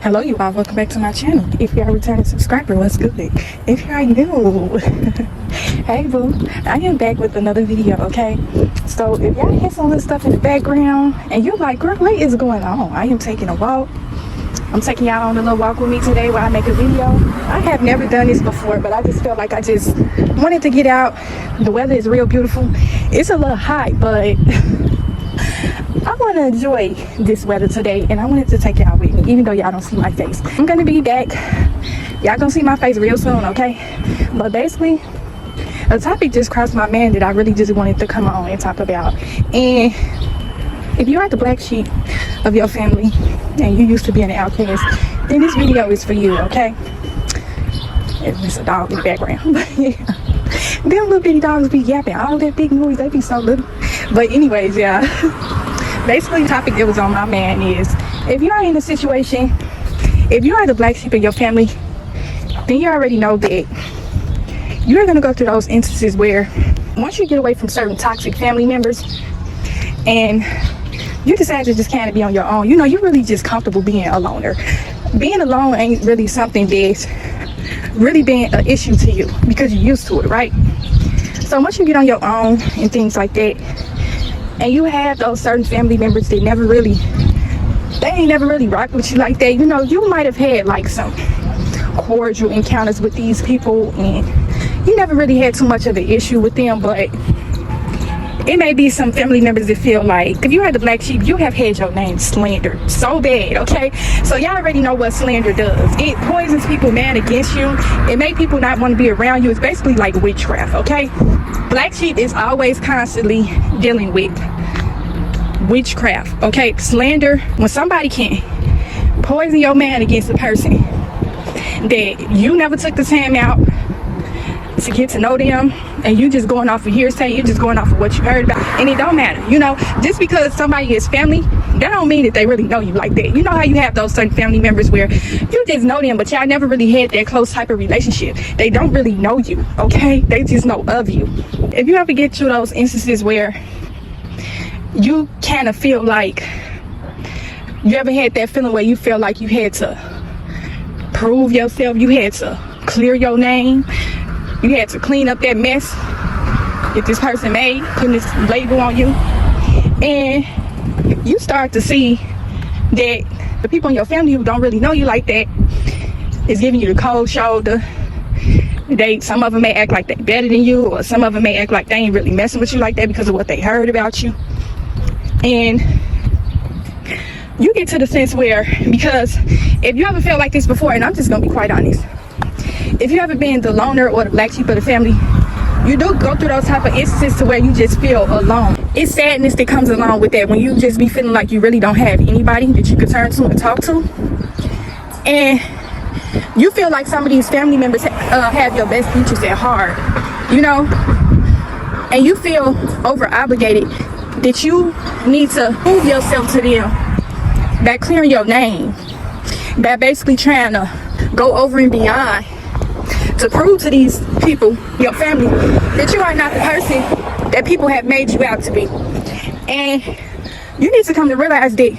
Hello you all, welcome back to my channel. If you're a returning subscriber, what's good? If you're new, hey boo, I am back with another video, okay? So if y'all hear some little stuff in the background and you're like, girl, what is going on? I am taking a walk. I'm taking y'all on a little walk with me today while I make a video. I have never done this before, but I just felt like I just wanted to get out. The weather is real beautiful. It's a little hot, but I want to enjoy this weather today, and I wanted to take y'all with me, even though y'all don't see my face. I'm gonna be back. Y'all gonna see my face real soon, okay? But basically, a topic just crossed my mind that I really just wanted to come on and talk about. And if you are the black sheep of your family and you used to be an outcast, then this video is for you, okay? It's a dog in the background, but yeah. Them little bitty dogs be yapping all that big noise. They be so little. But anyways, yeah. Basically, the topic that was on my mind is, if you are in a situation, if you are the black sheep of your family, then you already know that you're going to go through those instances where once you get away from certain toxic family members and you decide to just kind of be on your own, you know, you're really just comfortable being a loner. Being alone ain't really something that's really been an issue to you because you're used to it, right? So once you get on your own and things like that, and you have those certain family members that they ain't never really rocked with you like that, you know, you might have had like some cordial encounters with these people and you never really had too much of an issue with them. But it may be some family members that feel like, if you are the black sheep, you have had your name slandered so bad, okay? So y'all already know what slander does. It poisons people mad against you. It makes people not want to be around you. It's basically like witchcraft, okay? Black sheep is always constantly dealing with witchcraft, okay? Slander, when somebody can poison your man against a person that you never took the time out to get to know them, and you just going off of hearsay, you're just going off of what you heard about, and it don't matter, you know. Just because somebody is family, that don't mean that they really know you like that. You know how you have those certain family members where you just know them, but y'all never really had that close type of relationship. They don't really know you, okay? They just know of you. If you ever get to those instances where you kind of feel like, you ever had that feeling where you feel like you had to prove yourself, you had to clear your name, you had to clean up that mess that this person made, putting this label on you, and you start to see that the people in your family who don't really know you like that is giving you the cold shoulder. Some of them may act like they're better than you, or some of them may act like they ain't really messing with you like that because of what they heard about you. And you get to the sense where, because if you ever felt like this before, and I'm just gonna be quite honest, if you ever been the loner or the black sheep of the family, you do go through those type of instances to where you just feel alone. It's sadness that comes along with that, when you just be feeling like you really don't have anybody that you could turn to and talk to. And you feel like some of these family members have your best interests at heart, you know? And you feel over obligated that you need to prove yourself to them by clearing your name, by basically trying to go over and beyond to prove to these people, your family, that you are not the person that people have made you out to be. And you need to come to realize that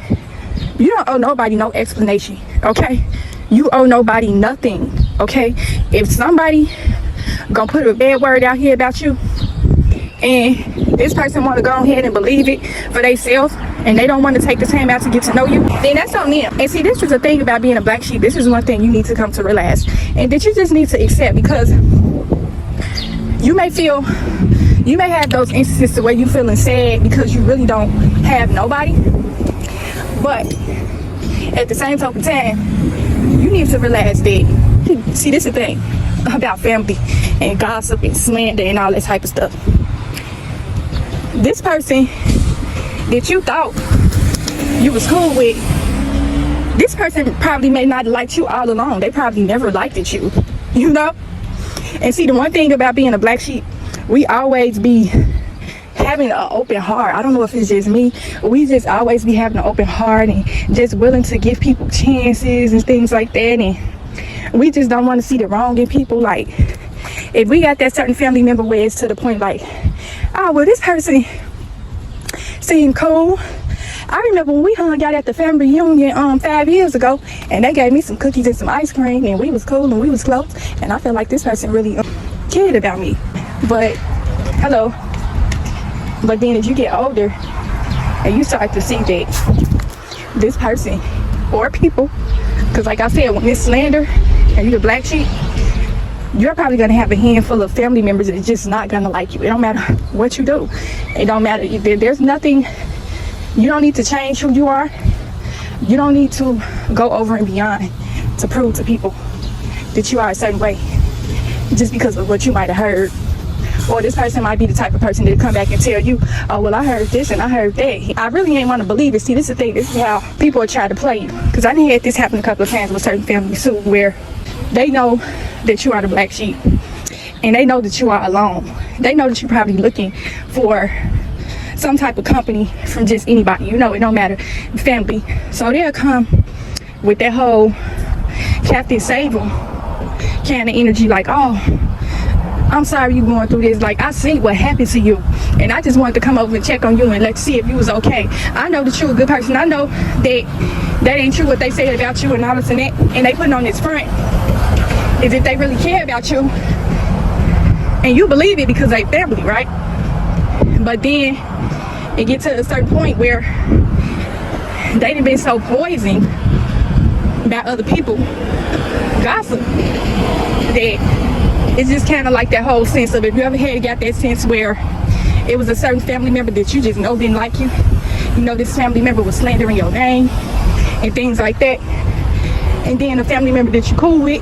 you don't owe nobody no explanation, okay? You owe nobody nothing, okay? If somebody gonna put a bad word out here about you, and this person want to go ahead and believe it for themselves, and they don't want to take the time out to get to know you, then that's on them. And see, this is the thing about being a black sheep. This is one thing you need to come to realize, and that you just need to accept, because you may have those instances where you feeling sad because you really don't have nobody, but at the same token time, you need to realize that, see, this is the thing about family and gossip and slander and all that type of stuff. This person that you thought you was cool with, this person probably may not have liked you all along. They probably never liked it you know? And see, the one thing about being a black sheep, we always be having an open heart. I don't know if it's just me, we just always be having an open heart and just willing to give people chances and things like that. And we just don't want to see the wrong in people. Like, if we got that certain family member where it's to the point like, oh, well, this person seemed cool, I remember when we hung out at the family reunion 5 years ago, and they gave me some cookies and some ice cream, and we was cool and we was close, and I feel like this person really cared about me. But hello. But then as you get older and you start to see that this person or people, because like I said, when it's slander and you're a black sheep, you're probably going to have a handful of family members that's just not going to like you. It don't matter what you do. It don't matter. There's nothing. You don't need to change who you are. You don't need to go over and beyond to prove to people that you are a certain way just because of what you might have heard. Or this person might be the type of person that come back and tell you, oh, well, I heard this and I heard that. I really ain't want to believe it. See, this is the thing. This is how people are trying to play you. Because I done had this happen a couple of times with certain families too, where they know that you are the black sheep. And they know that you are alone. They know that you're probably looking for some type of company from just anybody. You know, it don't matter. Family. So they'll come with that whole Captain Sable kind of energy like, oh, I'm sorry you going through this. Like, I see what happened to you, and I just wanted to come over and check on you and let's see if you was okay. I know that you're a good person. I know that ain't true what they said about you and all this and that, and they putting on this front is if they really care about you, and you believe it because they family, right? But then it gets to a certain point where they done been so poisoned by other people gossip that it's just kind of like that whole sense of, if you ever got that sense where it was a certain family member that you just know didn't like you, you know this family member was slandering your name and things like that, and then a family member that you cool with,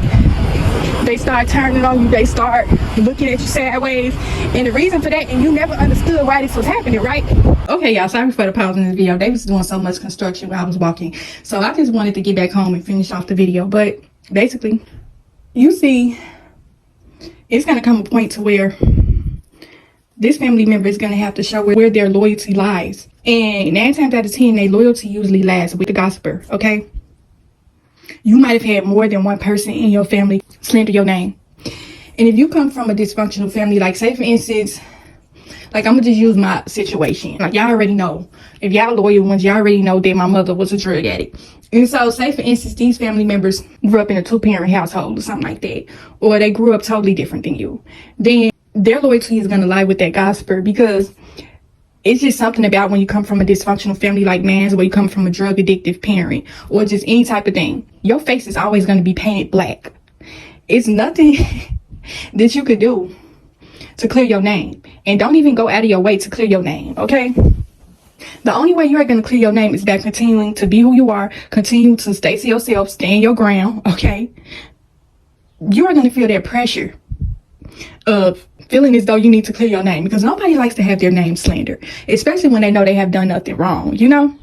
they start turning on you, they start looking at you sideways, and the reason for that, and you never understood why this was happening, right? Okay, y'all, sorry for the pause in this video. They was doing so much construction while I was walking, so I just wanted to get back home and finish off the video. But basically, you see, it's going to come a point to where this family member is going to have to show where their loyalty lies. And 9 times out of 10, their loyalty usually lies with the gossiper, okay? You might have had more than one person in your family slander your name. And if you come from a dysfunctional family, like say for instance, like I'm going to just use my situation. Like y'all already know, if y'all loyal ones, y'all already know that my mother was a drug addict. And so say for instance, these family members grew up in a 2-parent household or something like that, or they grew up totally different than you, then their loyalty is going to lie with that gossiper, because it's just something about when you come from a dysfunctional family like man's, where you come from a drug addictive parent or just any type of thing, your face is always going to be painted black. It's nothing that you could do to clear your name, and don't even go out of your way to clear your name, okay? The only way you're going to clear your name is by continuing to be who you are, continue to stay to yourself, stand your ground, okay? You are going to feel that pressure of feeling as though you need to clear your name, because nobody likes to have their name slandered, especially when they know they have done nothing wrong, you know?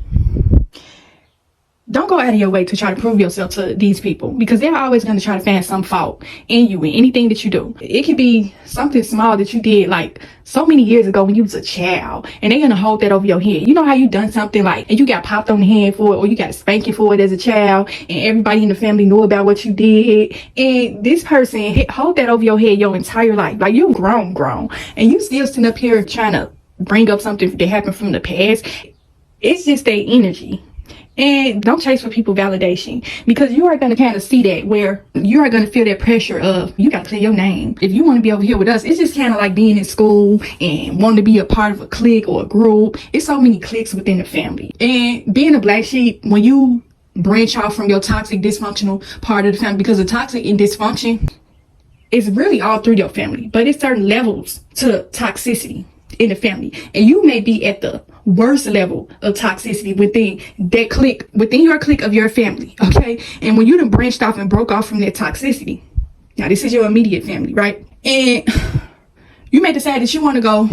Don't go out of your way to try to prove yourself to these people, because they're always going to try to find some fault in you, in anything that you do. It could be something small that you did like so many years ago when you was a child, and they're going to hold that over your head. You know how you done something like, and you got popped on the head for it, or you got a spanking for it as a child, and everybody in the family knew about what you did, and this person hold that over your head your entire life. Like you grown, and you still sitting up here trying to bring up something that happened from the past. It's just their energy. And don't chase for people validation, because you are going to kind of see that, where you are going to feel that pressure of, you got to clear your name. If you want to be over here with us, it's just kind of like being in school and wanting to be a part of a clique or a group. It's so many cliques within the family. And being a black sheep, when you branch off from your toxic, dysfunctional part of the family, because the toxic and dysfunction is really all through your family, but it's certain levels to toxicity in the family, and you may be at the worst level of toxicity within that clique, within your clique of your family, okay? And when you done branched off and broke off from that toxicity, now this is your immediate family, right? And you may decide that you want to go,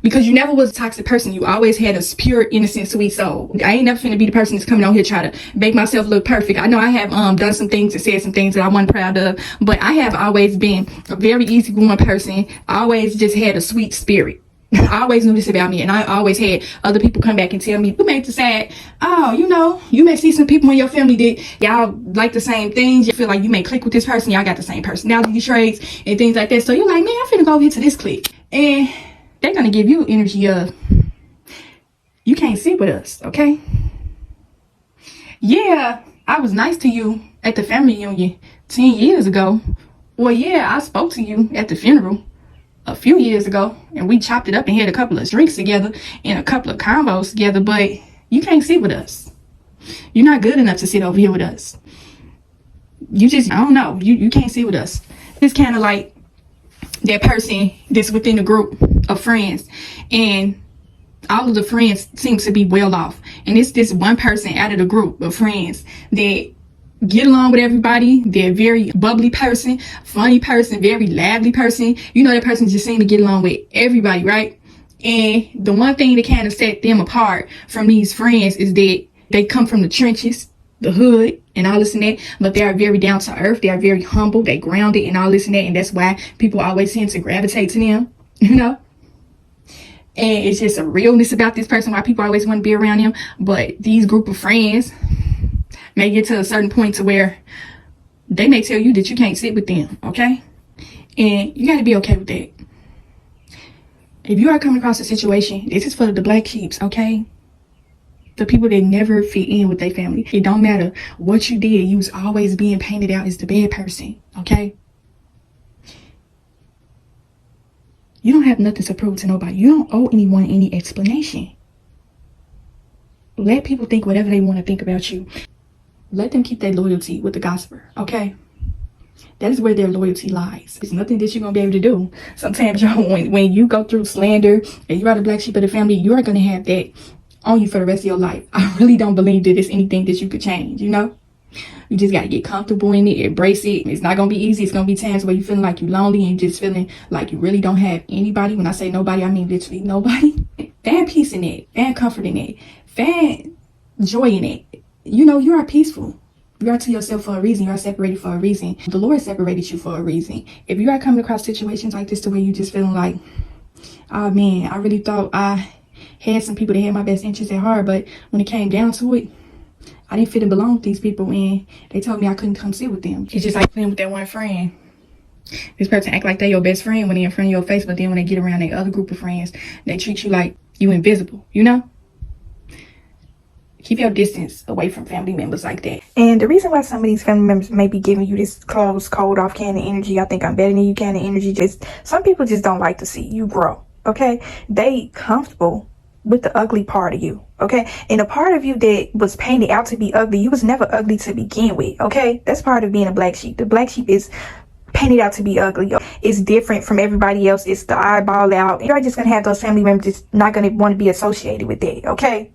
because you never was a toxic person. You always had a pure, innocent, sweet soul. I ain't never finna be the person that's coming on here trying to make myself look perfect. I know I have done some things and said some things that I wasn't proud of, but I have always been a very easygoing person. I always just had a sweet spirit. I always knew this about me, and I always had other people come back and tell me, you may decide, oh, you know, you may see some people in your family that y'all like the same things. You feel like you may click with this person, y'all got the same personality traits and things like that. So you're like, man, I'm finna go over here to this clique. And they're gonna give you energy of, You can't sit with us, okay? Yeah, I was nice to you at the family reunion 10 years ago. Well, yeah, I spoke to you at the funeral a few years ago, and we chopped it up and had a couple of drinks together and a couple of combos together, but you can't sit with us. You're not good enough to sit over here with us. You just, I don't know, you can't sit with us. It's kind of like that person that's within the group of friends, and all of the friends seem to be well off, and it's this one person out of the group of friends that get along with everybody. They're a very bubbly person, funny person, very lively person. You know, that person just seems to get along with everybody, right? And the one thing that kind of set them apart from these friends is that they come from the trenches, the hood, and all this and that, but they are very down to earth. They are very humble. They grounded and all this and that, and that's why people always seem to gravitate to them, you know? And it's just a realness about this person, why people always want to be around them. But these group of friends may get to a certain point to where they may tell you that you can't sit with them, okay? And you got to be okay with that. If you are coming across a situation, this is for the black sheeps, okay? The people that never fit in with their family. It don't matter what you did. You was always being painted out as the bad person, okay? You don't have nothing to prove to nobody. You don't owe anyone any explanation. Let people think whatever they want to think about you. Let them keep their loyalty with the gospel, okay? That is where their loyalty lies. There's nothing that you're going to be able to do. Sometimes, y'all, when you go through slander and you are the black sheep of the family, you are going to have that on you for the rest of your life. I really don't believe that there's anything that you could change, you know? You just got to get comfortable in it, embrace it. It's not going to be easy. It's going to be times where you're feeling like you're lonely and just feeling like you really don't have anybody. When I say nobody, I mean literally nobody. Find peace in it. Find comfort in it. Find joy in it. You know, you are peaceful. You are to yourself for a reason. You are separated for a reason. The Lord separated you for a reason. If you are coming across situations like this, the way you just feeling like, oh man, I really thought I had some people that had my best interests at heart, but when it came down to it, I didn't fit and belong with these people, and they told me I couldn't come sit with them. It's just like playing with that one friend. This person act like they your best friend when they in front of your face, but then when they get around their other group of friends, they treat you like you invisible, you know? Keep your distance away from family members like that. And the reason why some of these family members may be giving you this closed, cold off kind of energy, I think I'm better than you kind of energy, just some people just don't like to see you grow, okay? They comfortable with the ugly part of you, okay? And the part of you that was painted out to be ugly, you was never ugly to begin with, okay? That's part of being a black sheep. The black sheep is painted out to be ugly. It's different from everybody else. It's the eyeball out. You're just gonna have those family members just not gonna want to be associated with that, okay?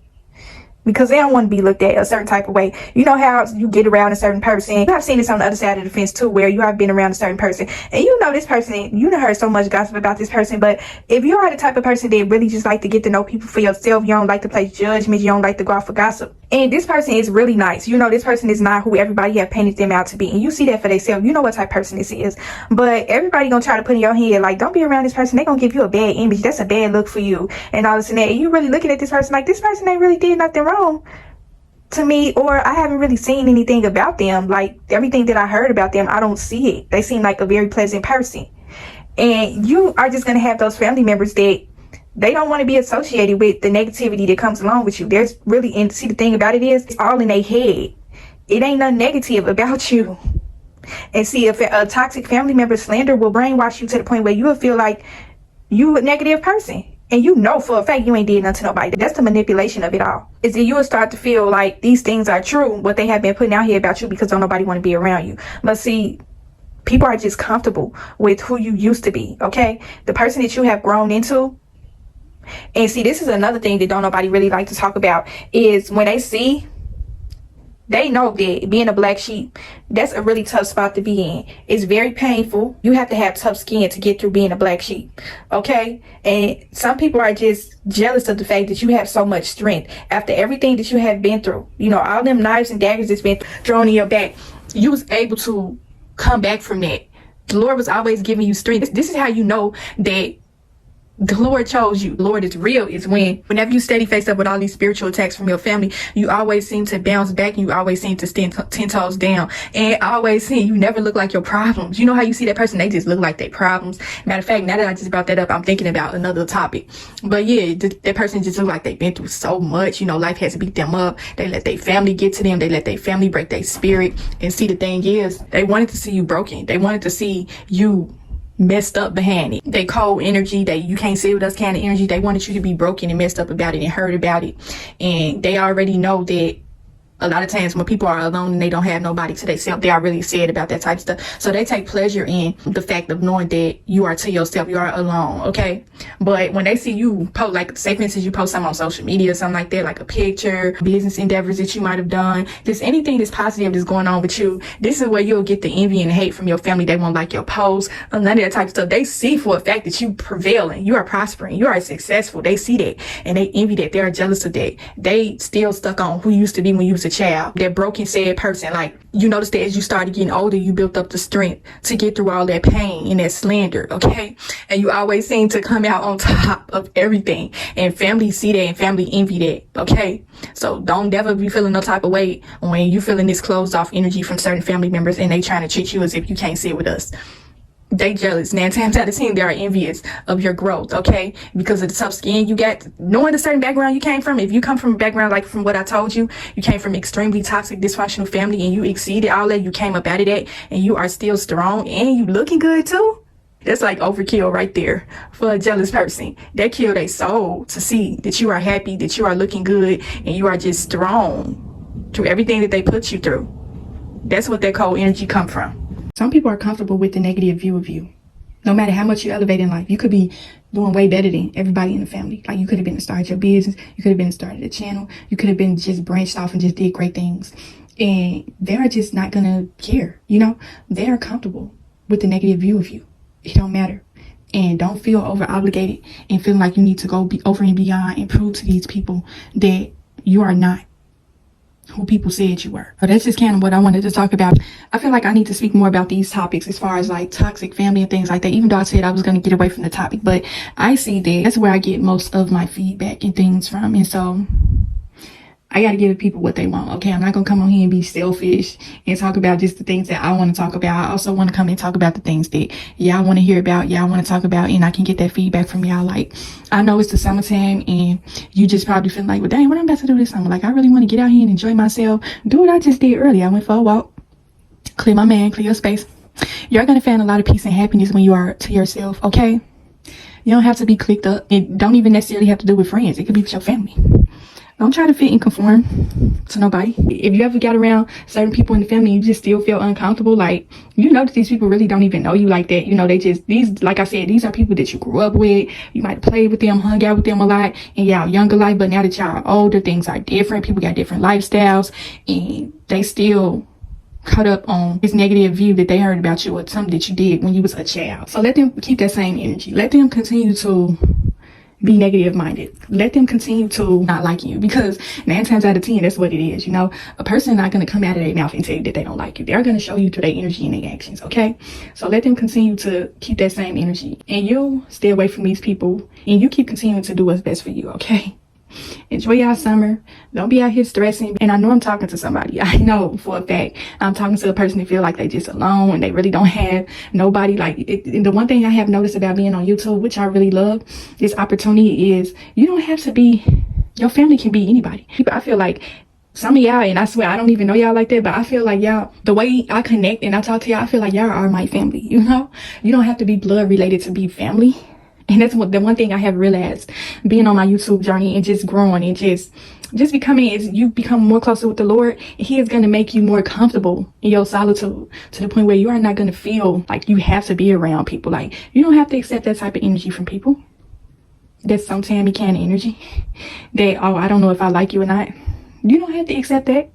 Because they don't want to be looked at a certain type of way. You know how you get around a certain person. You have seen this on the other side of the fence too, where you have been around a certain person and you know this person, you done heard so much gossip about this person, but if you are the type of person that really just like to get to know people for yourself, you don't like to place judgment, you don't like to go out for gossip, and this person is really nice, you know this person is not who everybody have painted them out to be, and you see that for themselves, you know what type of person this is, but everybody gonna try to put in your head like, don't be around this person, they gonna give you a bad image, that's a bad look for you, and all this and that, and you really looking at this person like, this person ain't really did nothing wrong to me, or I haven't really seen anything about them. Like everything that I heard about them, I don't see it. They seem like a very pleasant person, and you are just gonna have those family members that they don't want to be associated with the negativity that comes along with you. There's really, and see the thing about it is, it's all in their head. It ain't nothing negative about you. And see, if a toxic family member slander will brainwash you to the point where you will feel like you a negative person. And you know for a fact you ain't did nothing to nobody. That's the manipulation of it all. Is that you will start to feel like these things are true, what they have been putting out here about you, because don't nobody want to be around you. But see, people are just comfortable with who you used to be, okay? The person that you have grown into. And see, this is another thing that don't nobody really like to talk about, is when they know that being a black sheep, that's a really tough spot to be in. It's very painful. You have to have tough skin to get through being a black sheep, okay? And some people are just jealous of the fact that you have so much strength. After everything that you have been through, you know, all them knives and daggers that's been thrown in your back, you was able to come back from that. The Lord was always giving you strength. This is how you know that The Lord chose you. The Lord is real. Is whenever you steady face up with all these spiritual attacks from your family, you always seem to bounce back and you always seem to stand 10 toes down. And I always see you never look like your problems. You know how you see that person, they just look like their problems. Matter of fact, now that I just brought that up, I'm thinking about another topic. But yeah, that person just look like they've been through so much. You know, life has beat them up. They let their family get to them. They let their family break their spirit. And see, the thing is, they wanted to see you broken. They wanted to see you messed up behind it. They cold energy, they you can't sit with us kind of energy. They wanted you to be broken and messed up about it and hurt about it. And they already know that a lot of times when people are alone and they don't have nobody to themselves, they are really sad about that type of stuff. So they take pleasure in the fact of knowing that you are to yourself, you are alone, okay? But when they see you post, like say for instance, you post something on social media or something like that, like a picture, business endeavors that you might have done, just anything that's positive that's going on with you, this is where you'll get the envy and hate from your family. They won't like your posts, none of that type of stuff. They see for a fact that you prevailing, you are prospering, you are successful. They see that and they envy that. They are jealous of that. They still stuck on who you used to be when you was a child, that broken, sad person. Like, you notice that as you started getting older, you built up the strength to get through all that pain and that slander, okay? And you always seem to come out on top of everything. And family see that and family envy that, okay? So don't ever be feeling no type of way when you feeling this closed off energy from certain family members and they trying to treat you as if you can't sit with us. They jealous. 9 times out of 10, they are envious of your growth, okay? Because of the tough skin you got, knowing the certain background you came from. If you come from a background like from what I told you, you came from extremely toxic, dysfunctional family and you exceeded all that, you came up out of that and you are still strong and you looking good too. That's like overkill right there for a jealous person. That killed their soul to see that you are happy, that you are looking good and you are just strong through everything that they put you through. That's what that cold energy come from. Some people are comfortable with the negative view of you. No matter how much you elevate in life, you could be doing way better than everybody in the family. Like you could have been started your business. You could have been started a channel. You could have been just branched off and just did great things. And they're just not going to care. You know, they are comfortable with the negative view of you. It don't matter. And don't feel over obligated and feeling like you need to go be over and beyond and prove to these people that you are not who people said you were. So that's just kind of what I wanted to talk about. I feel like I need to speak more about these topics as far as like toxic family and things like that, even though I said I was going to get away from the topic. But I see that that's where I get most of my feedback and things from. And so I got to give people what they want. Okay, I'm not going to come on here and be selfish and talk about just the things that I want to talk about. I also want to come and talk about the things that y'all want to hear about, y'all want to talk about, and I can get that feedback from y'all. Like, I know it's the summertime and you just probably feel like, well, dang, what I'm about to do this summer? Like, I really want to get out here and enjoy myself. Do what I just did earlier. I went for a walk, clear my mind, clear your space. You're going to find a lot of peace and happiness when you are to yourself, okay? You don't have to be clicked up. It don't even necessarily have to do with friends. It could be with your family. Don't try to fit and conform to nobody. If you ever got around certain people in the family, you just still feel uncomfortable. Like, you know that these people really don't even know you like that. You know, they just, these, like I said, these are people that you grew up with. You might have played with them, hung out with them a lot in y'all younger life. But now that y'all are older, things are different. People got different lifestyles and they still caught up on this negative view that they heard about you or something that you did when you was a child. So let them keep that same energy. Let them continue to be negative minded. Let them continue to not like you, because 9 times out of 10, that's what it is. You know, a person not going to come out of their mouth and tell you that they don't like you. They're going to show you through their energy and their actions. Okay. So let them continue to keep that same energy and you'll stay away from these people and you keep continuing to do what's best for you. Okay. Enjoy your summer. Don't be out here stressing. And I know I'm talking to somebody. I know for a fact I'm talking to a person that feel like they just alone and they really don't have nobody. Like the one thing I have noticed about being on YouTube, which I really love, this opportunity is you don't have to be, your family can be anybody. I feel like some of y'all, and I swear I don't even know y'all like that, but I feel like y'all, the way I connect and I talk to y'all, I feel like y'all are my family. You know, you don't have to be blood related to be family. And that's what the one thing I have realized being on my YouTube journey and just growing and just becoming, is you become more closer with the Lord, and he is going to make you more comfortable in your solitude to the point where you are not going to feel like you have to be around people. Like, you don't have to accept that type of energy from people. That's some Tammy kind of energy that, oh, I don't know if I like you or not. You don't have to accept that.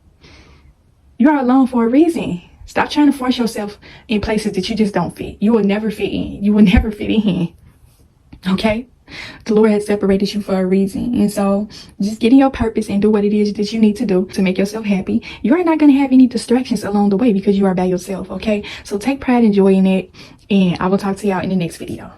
You are alone for a reason. Stop trying to force yourself in places that you just don't fit. You will never fit in. You will never fit in. Okay, the Lord has separated you for a reason. And so just get in your purpose and do what it is that you need to do to make yourself happy. You are not going to have any distractions along the way because you are by yourself. Okay, so take pride and joy in it. And I will talk to y'all in the next video.